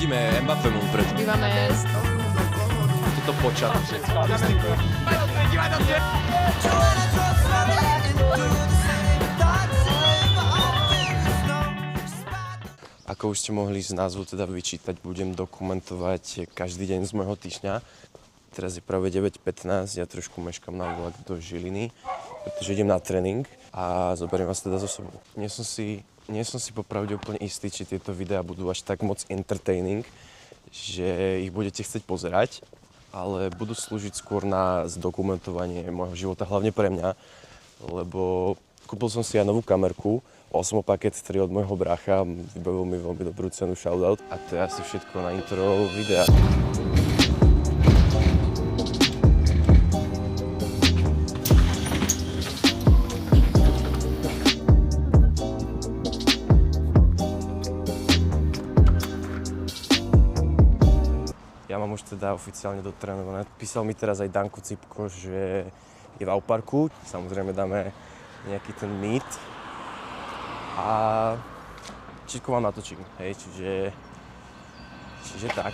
Vidíme Mbappému pred. Bývame Toto počas. Ako už ste mohli z názvu teda vyčítať, budem dokumentovať každý deň z môjho týždňa. Teraz je práve 9:15, ja trošku meškam na vlak do Žiliny, pretože idem na tréning a zoberiem vás teda so sebou. Nie som si popravde úplne istý, či tieto videá budú až tak moc entertaining, že ich budete chcieť pozerať, ale budú slúžiť skôr na zdokumentovanie môjho života, hlavne pre mňa, lebo kúpil som si ja novú kamerku, Osmo Pocket 3 od môjho brácha, vybavil mi veľmi dobrú cenu, shoutout. A to je asi všetko na intro videa. Ja mám už teda oficiálne dotrénované. Písal mi teraz aj Danko Cipko, že je v Auparku. Samozrejme dáme nejaký ten meet. A všetko vám natočím, hej, čiže tak.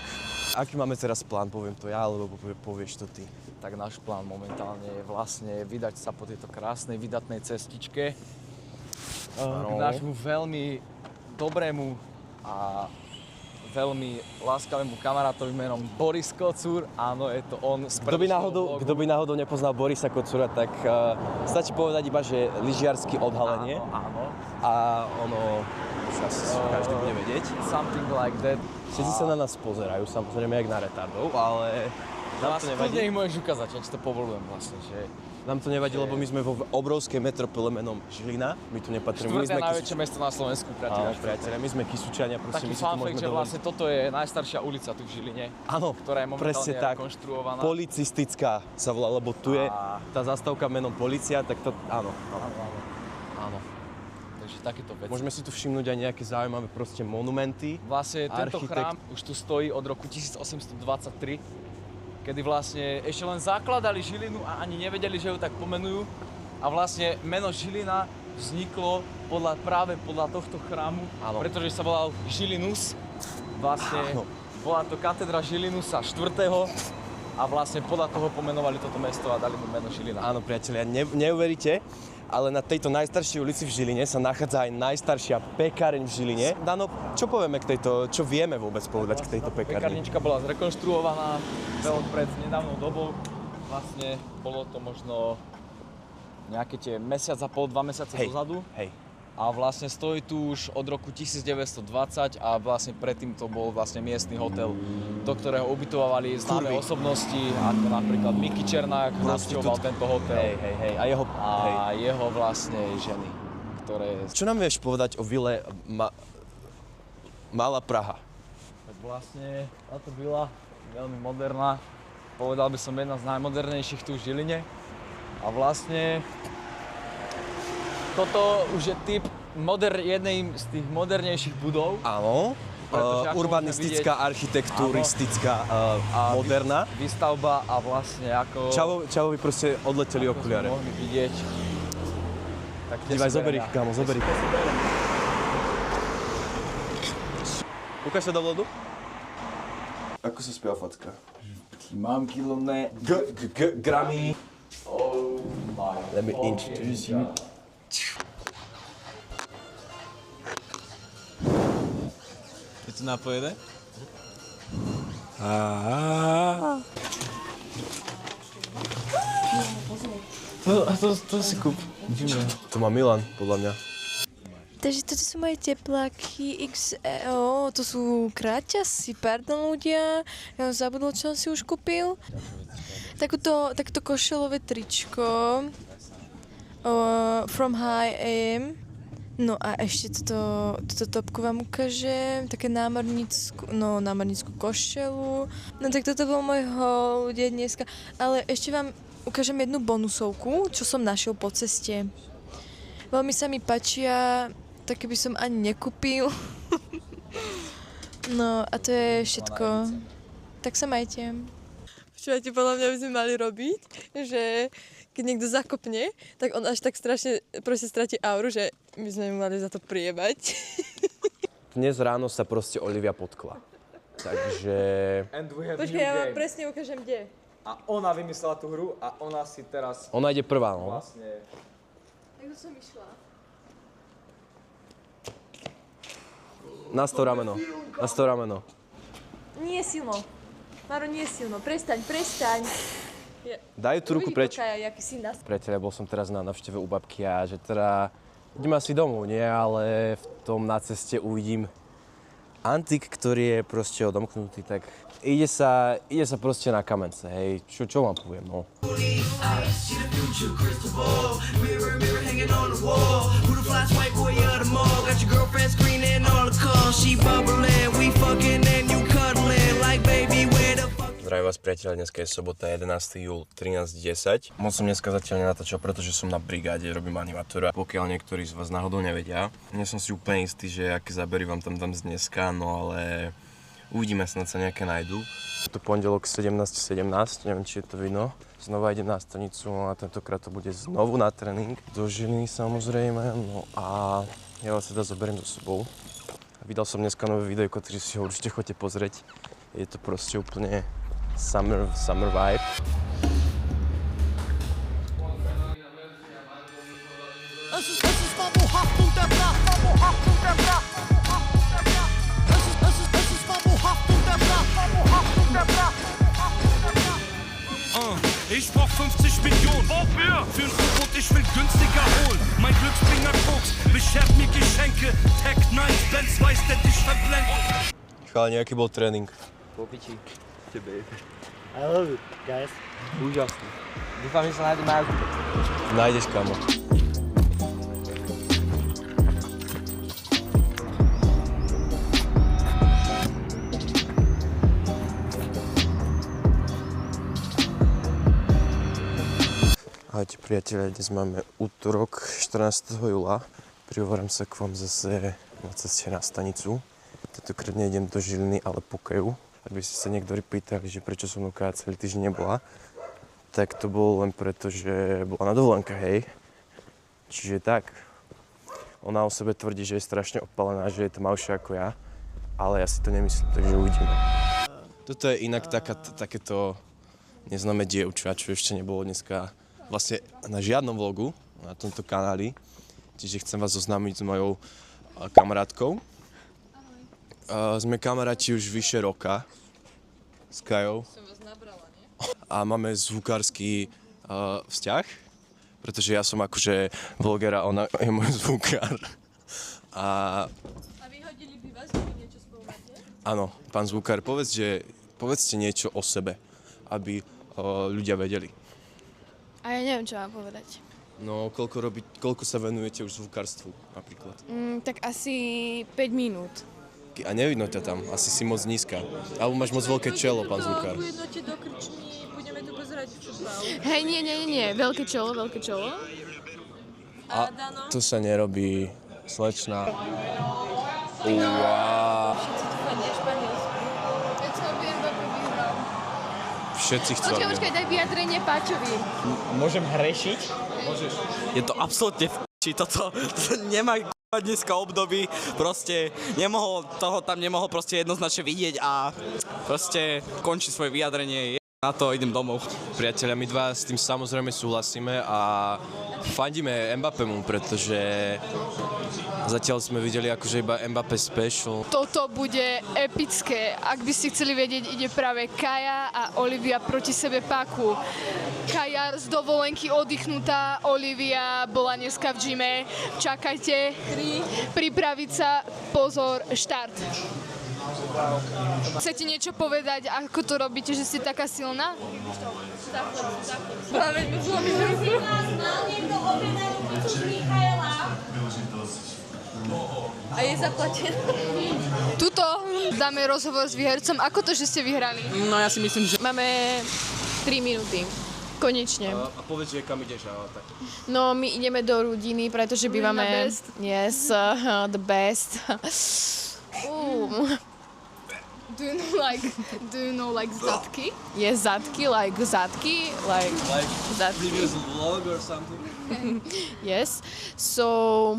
Aký máme teraz plán, poviem to ja, alebo povieš to ty? Tak náš plán momentálne je vlastne vydať sa po tejto krásnej, vydatnej cestičke k nášmu veľmi dobrému a veľmi láskavému kamarátovi menom Boris Kocúr. Áno, je to on z prvého vlogu. Kto by náhodou nepoznal Borisa Kocúra, tak stačí povedať iba, že lyžiarsky odhalenie. Áno. A ono už asi každý bude vedieť. Something like that. Všetci sa na nás pozerajú, samozrejme, jak na retardov, ale nám to nevadí. Kľudne ich môžeš ukázať, ja ti to povolujem vlastne, že... Nám to nevadí, lebo my sme vo obrovskej metropole menom Žilina. My tu nepatríme. Štvrté najväčšie mesto na Slovensku, priatelia. My sme Kysučania, proste taký my si to fun fact, môžeme že dovoliť. vlastne toto je najstaršia ulica tu v Žiline. Áno, ktorá je momentálne presne tak. rekonštruovaná. Policistická sa volá, lebo tu je tá zastávka menom Polícia, tak to áno. Áno. Takže takéto veci. Môžeme si tu všimnúť aj nejaké zaujímavé proste monumenty. Vlastne tento chrám už tu stojí od roku 1823, kedy vlastne ešte len zakladali Žilinu a ani nevedeli, že ju tak pomenujú. A vlastne meno Žilina vzniklo práve podľa tohto chrámu, pretože sa volal Žilinus. Vlastne bola to katedra Žilinusa 4. a vlastne podľa toho pomenovali toto mesto a dali mu meno Žilina. Áno, priatelia, neuveríte, ale na tejto najstaršej ulici v Žiline sa nachádza aj najstaršia pekáreň v Žiline. Dano, čo povieme k tejto, čo vieme vôbec povedať k tejto pekárni? Pekárnička bola zrekonštruovaná pred nedávnou dobou. Vlastne bolo to možno nejaké tie mesiac a pol, 2 mesiace dozadu. Hej. A vlastne stojí tu už od roku 1920 a vlastne predtým to bol vlastne miestny hotel, do ktorého ubytovali známe osobnosti, ako napríklad Miky Černák, hosťoval tento hotel. Hej. A jeho vlastne ženy, ktoré... Čo nám vieš povedať o vile Malá Praha? Tak vlastne táto vila veľmi moderná, povedal by som jedna z najmodernejších tu v Žiline. A vlastne toto už je typ jednej z tých modernejších budov. Áno, urbanistická, architekturistická, moderná. Výstavba a vlastne ako... Čavovi proste odleteli okuliare. Ako sme mohli vidieť. Tak dívaj, zober ich, kámo, zober ich. Ukáž sa do vlodu. Ako sa spieva facka? Mám kilomné... Gramy. Oh my... Let me introduce you. Je to napojede? To si kúp. To má Milan, podľa mňa. Takže toto sú moje tepláky XO, to sú kráťasy, pardon ľudia, ja som zabudol, čo som si už kúpil. Takto košelové tričko from H&M. No a ešte toto topku vám ukážem, také námornickú košelu. No tak toto bol môj haul ľudia dneska, ale ešte vám ukážem jednu bonusovku, čo som našiel po ceste. Veľmi sa mi páčia, také by som ani nekúpil. No a to je všetko. Tak sa majte. Počúvajte, podľa mňa by sme mali robiť, že keď niekto zakopne, tak on až tak strašne proste stratí auru, že my sme mu mali za to priebať. Dnes ráno sa proste Olivia potkla. Takže... And we have Počkaj, new ja vám game. presne ukážem, kde. A ona vymyslela tú hru a ona si teraz Ona ide prvá, no. vlastne... Ako som išla? Nastav rameno. Nastav rameno. Nie silno. Maro, nie silno. Prestaň, prestaň. Daj tú ruku preč. Kaja, jaký si nás. Priateľe, bol som teraz na návšteve u babky a že teda idem asi domov, nie? Ale v tom na ceste uvidím antik, ktorý je proste odomknutý, tak ide sa proste na kamence, hej. Čo vám poviem, no. Zdravím vás, priateľe, dneska je sobota, 11. júl, 13:10. Moc som dneska zatiaľ nenatáčal, pretože som na brigáde, robím animátora. Pokiaľ niektorí z vás náhodou nevedia, nie som si úplne istý, že aké zábery vám tam dám z dneska, no ale uvidíme, snad sa nejaké nájdú. Je to pondelok 17:17, neviem, či je to vidno. Znova idem na stanicu, no a tentokrát to bude znovu na tréning. Do Žiliny samozrejme, no a ja vás teda zoberiem so sebou. Vydal som dneska nové videjko, takže si ho určite choďte pozrieť. Je to proste úplne summer vibe. Ich brauch 50 Millionen. Wofür? Für ein U-Boot, ich will günstiger holen. Mein Glücksbringer Koks beschert mir Geschenke. Tech Night, Benz weiß, der dich verblendet. Chalani, aký bol tréning? Po piči. Tebe. I love it, guys. Úžasný. Dúfam, že sa nájdeme aj Nájdeš, kamo. Ahojte priatelia, dnes máme útorok 14. júla. Prihovorím sa k vám zase na ceste na stanicu. Tentokrát nejdem do Žiliny, ale po Kaju. Ak by ste sa niektorí pýtali, že prečo som Kaja celý týždeň nebola, tak to bolo len preto, že bola na dovolenkách, hej. Čiže tak. Ona o sebe tvrdí, že je strašne opalená, že je tmavšia ako ja, ale ja si to nemyslím, takže uvidíme. Toto je inak takéto neznáme dievča, čo ešte nebolo dneska vlastne na žiadnom vlogu na tomto kanáli. Čiže chcem vás zoznámiť s mojou kamarátkou. Sme kamaráti už vyše roka s Kajou. Som vás nabrala, nie? A máme zvukársky vzťah, pretože ja som akože vloger a ona je môj zvukár. A vyhodili by vás, keby niečo spolu máte? áno, pán zvukár, povedzte niečo o sebe, aby ľudia vedeli. A ja neviem, čo mám povedať. No, koľko sa venujete už zvukárstvu napríklad? Tak asi 5 minút. A nevidno ťa tam, asi si moc nízka. Alebo máš moc veľké čelo, pán zvukár. Pojednote do krčmy, budeme tu pozerať futbal. Hej, nie, veľké čolo. A to sa nerobí, slečna. Uá. Všetci chcú. Počkaj, daj vyjadrenie Páčovi. Môžem hrešiť? Môžeš. Je to absolútne toto nemá dneska období, proste nemohol proste jednoznačne vidieť a proste končí svoje vyjadrenie, na to idem domov. Priatelia, my dva s tým samozrejme súhlasíme a fandíme Mbappému, pretože zatiaľ sme videli akože iba Mbappé special. Toto bude epické. Ak by ste chceli vedieť, ide práve Kaja a Olivia proti sebe páku. Kaja z dovolenky oddychnutá, Olivia bola dneska v gyme. Čakajte, pripraviť sa, pozor, štart. Chcete niečo povedať, ako to robíte, že ste taká silná? A je zaplatené. Tuto dáme rozhovor s výhercom. Ako to, že ste vyhrali? No ja si myslím, že Máme 3 minúty. Konečne. A povedz, že kam ideš a tak. No, my ideme do Rudiny, pretože bývame... The best. Yes, the best. Do you know like zadky? Yes, zadky, like zadky, like zadky. previous vlog or something. Yes. So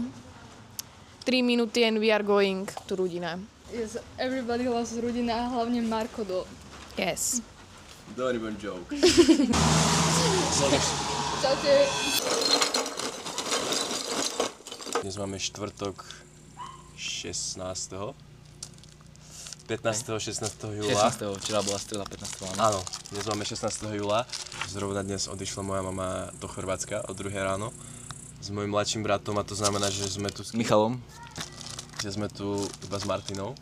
3 minúty and we are going to Rudina. Yes, everybody loves Rudina a hlavne Marko do. Yes. Don't even joke. Čaute. Dnes máme štvrtok 16. 15. 16. júla. 16. Včera bola streda 15. Áno, dnes máme 16. júla. Zrovna dnes odišla moja mama do Chorvátska o 2 ráno s mojím mladším bratom a to znamená, že sme tu s Michalom že sme tu iba s Martinou.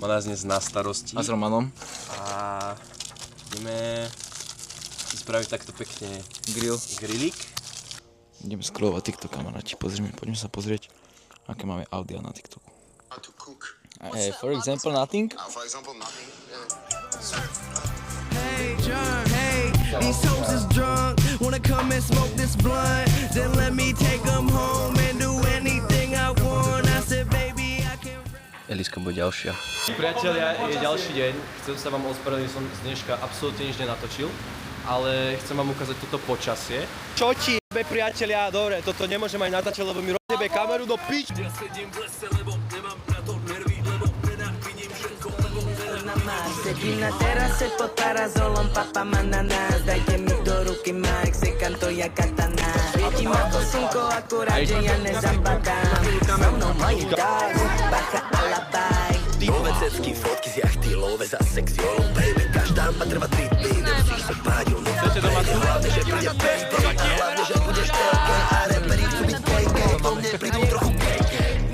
Má nás dnes na starosti a s Romanom. a ideme si spraviť takto pekne grilík. Ideme scrollovať TikTok, kamaráti. Poďme sa pozrieť, aké máme audio na TikToku. For example, nothing. Hey, John, hey, these hoes is drunk. Wanna come and smoke this blunt? Then let me take them home and do anything I want. I said, baby, I can. Eliska bude ďalšia. Priatelia, je ďalší deň. Chcem sa vám ospravedlniť, som z dneška absolútne nič nenatočil, ale chcem vám ukázať toto počasie. Čo ti jebe, priatelia? Dobre, toto nemôžem aj natáčať, lebo mi rozjebe kameru do pič. Ja sedím v lese, lebo nemám na to nervy, lebo nenávidím všetko, lebo nenávidím. Sedím na terase pod parazolom, papa má na nás. Dajte mi do ruky Marek, se canto ja katana. Svietím ako slnko, akurát, že ja nezabadám. So mnou mají dog, bacha alabaj. Lovececký fotky z jachty, love za sexiolom, baby. Každá ma trvá 3 dny, nemusíš sa báť o noc. Hlavne, že príde payback, hlavne, že budeš telke a reperi chcú byť gay, vo mne prídu trochu gay.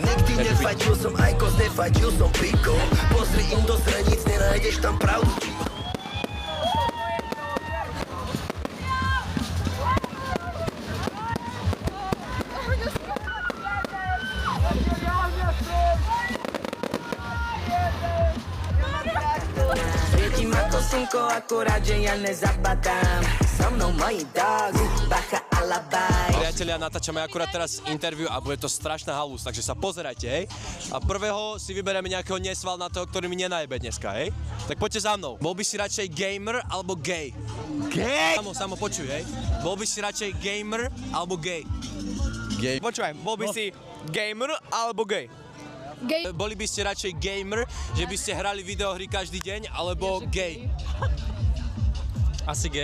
Nikdy nefajčil som ajkos, nefajčil som piko. Pozri im do zrenic, nenájdeš tam pravdu. Svietím ako slnko, akurát, že ja nezabadám. So mnou moji dogs, bacha alabaj. Priatelia, natáčame akurát teraz interview a bude to strašná halús, takže sa pozerajte, hej. A prvého si vyberieme nejakého nesvalnatého, ktorý mi nenajebe dneska, hej. Tak poďte za mnou. Bol by si radšej gamer alebo gay? Gay? Samo počuj, hej. Bol by si radšej gamer alebo gay? Gay. Počúvaj, bol by si gamer alebo gay? Gay. Boli by ste radšej gamer, že by ste hrali videohry každý deň, alebo gay? Asi gay.